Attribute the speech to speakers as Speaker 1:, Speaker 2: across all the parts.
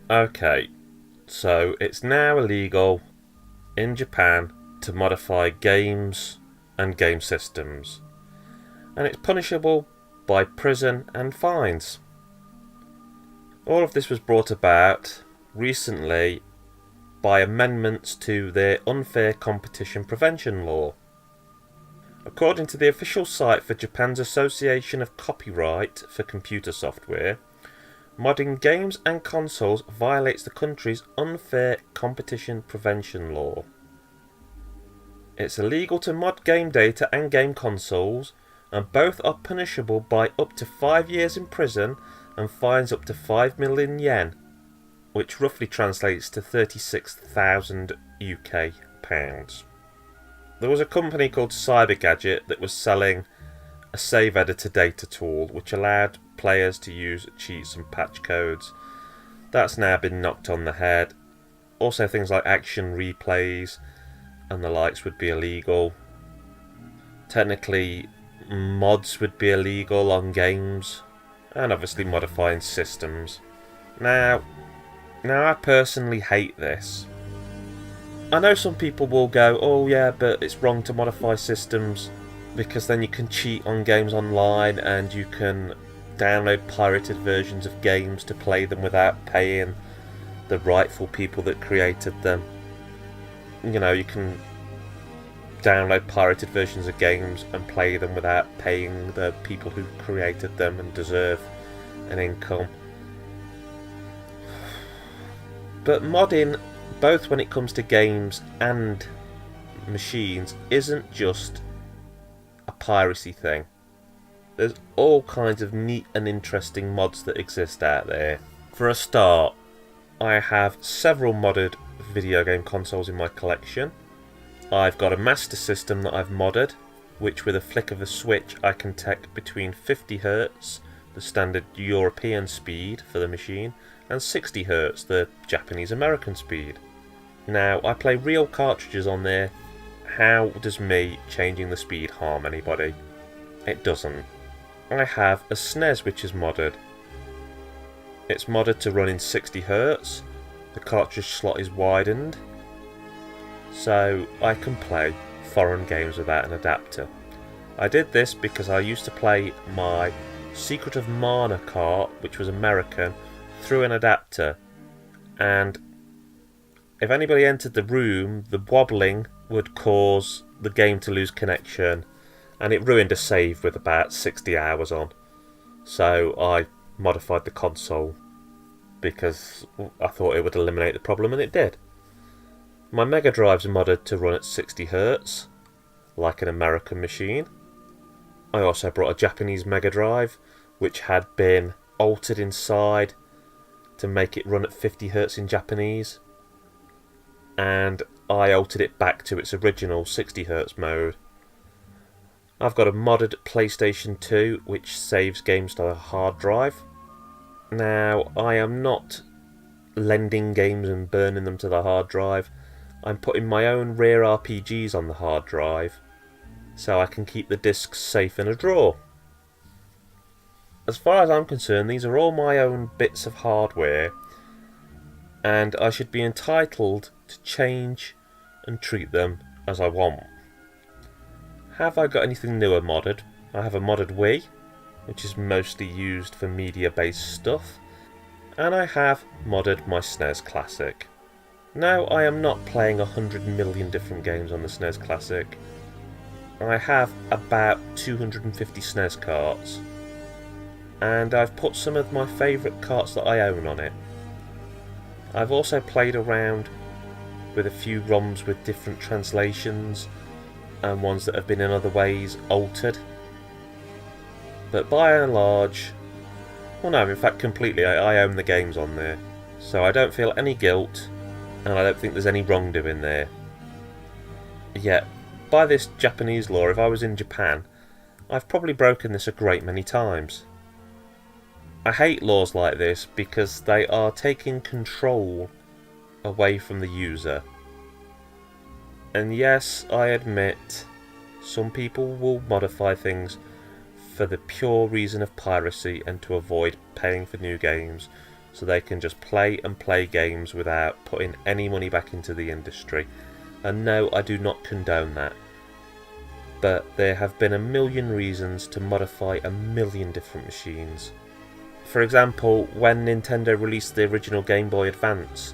Speaker 1: Okay, so it's now illegal in Japan to modify games and game systems, and it's punishable by prison and fines. All of this was brought about recently by amendments to the Unfair Competition Prevention Law. According to the official site for Japan's Association of Copyright for Computer Software, modding games and consoles violates the country's Unfair Competition Prevention Law. It's illegal to mod game data and game consoles, and both are punishable by up to 5 years in prison and fines up to 5 million yen, which roughly translates to 36,000 UK pounds. There was a company called CyberGadget that was selling a save editor data tool which allowed players to use cheats and patch codes. That's now been knocked on the head. Also, things like action replays and the likes would be illegal. Technically, mods would be illegal on games, and obviously modifying systems. Now I personally hate this. I know some people will go, oh yeah, but it's wrong to modify systems because then you can cheat on games online and you can download pirated versions of games to play them without paying the rightful people that created them. You know, you can download pirated versions of games and play them without paying the people who created them and deserve an income. But modding, both when it comes to games and machines, isn't just a piracy thing. There's all kinds of neat and interesting mods that exist out there. For a start, I have several modded video game consoles in my collection. I've got a Master System that I've modded, which with a flick of a switch I can take between 50Hz, the standard European speed for the machine, and 60Hz, the Japanese-American speed. Now, I play real cartridges on there. How does me changing the speed harm anybody? It doesn't. I have a SNES which is modded. It's modded to run in 60Hz. The cartridge slot is widened, so I can play foreign games without an adapter. I did this because I used to play my Secret of Mana cart, which was American, through an adapter, and if anybody entered the room, the wobbling would cause the game to lose connection, and it ruined a save with about 60 hours on. So I modified the console because I thought it would eliminate the problem, and it did. My Mega Drive's modded to run at 60Hz, like an American machine. I also brought a Japanese Mega Drive, which had been altered inside to make it run at 50Hz in Japanese, and I altered it back to its original 60Hz mode. I've got a modded PlayStation 2 which saves games to a hard drive. Now, I am not lending games and burning them to the hard drive. I'm putting my own rare RPGs on the hard drive so I can keep the discs safe in a drawer. As far as I'm concerned, these are all my own bits of hardware, and I should be entitled to change and treat them as I want. Have I got anything newer modded? I have a modded Wii, which is mostly used for media-based stuff, and I have modded my SNES Classic. Now, I am not playing 100 million different games on the SNES Classic. I have about 250 SNES carts, and I've put some of my favourite carts that I own on it. I've also played around with a few ROMs with different translations and ones that have been in other ways altered. But by and large, well no, in fact completely, I own the games on there. So I don't feel any guilt, and I don't think there's any wrongdoing there. Yet, by this Japanese law, if I was in Japan, I've probably broken this a great many times. I hate laws like this because they are taking control away from the user. And yes, I admit, some people will modify things for the pure reason of piracy and to avoid paying for new games. so they can just play and play games without putting any money back into the industry. And no, I do not condone that. But there have been a million reasons to modify a million different machines. For example, when Nintendo released the original Game Boy Advance,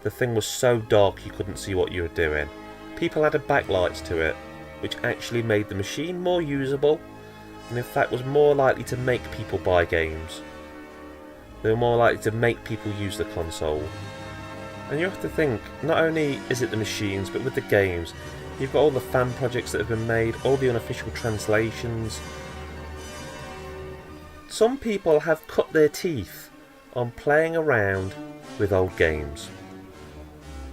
Speaker 1: the thing was so dark you couldn't see what you were doing. People added backlights to it, which actually made the machine more usable, and in fact was more likely to make people buy games. They were more likely to make people use the console. And you have to think, not only is it the machines, but with the games, you've got all the fan projects that have been made, all the unofficial translations. Some people have cut their teeth on playing around with old games.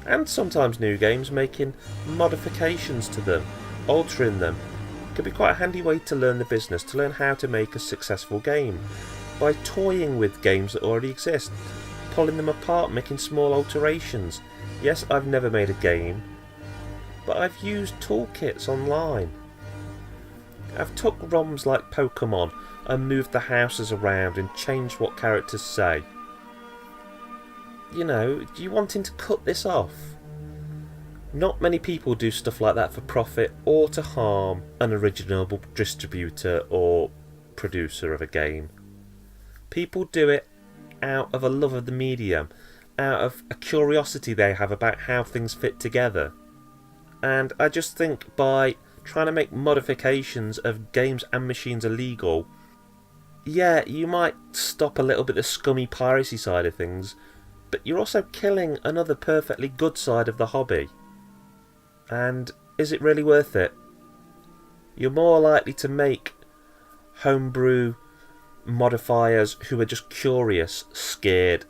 Speaker 1: And sometimes new games, making modifications to them, altering them. Can be quite a handy way to learn the business, to learn how to make a successful game. By toying with games that already exist, pulling them apart, making small alterations. Yes, I've never made a game, but I've used toolkits online. I've took ROMs like Pokemon and moved the houses around and changed what characters say. You know, do you wanting to cut this off? Not many people do stuff like that for profit or to harm an original distributor or producer of a game. People do it out of a love of the medium, out of a curiosity they have about how things fit together. And I just think by trying to make modifications of games and machines illegal, yeah, you might stop a little bit the scummy piracy side of things, but you're also killing another perfectly good side of the hobby. And is it really worth it? You're more likely to make homebrew modifiers who are just curious, scared,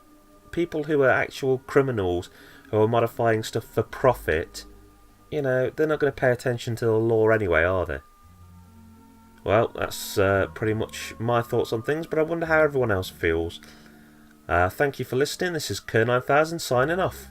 Speaker 1: people who are actual criminals who are modifying stuff for profit. You know, they're not going to pay attention to the law anyway, are they? Well, that's pretty much my thoughts on things, but I wonder how everyone else feels. Thank you for listening. This is Kerr9000 signing off.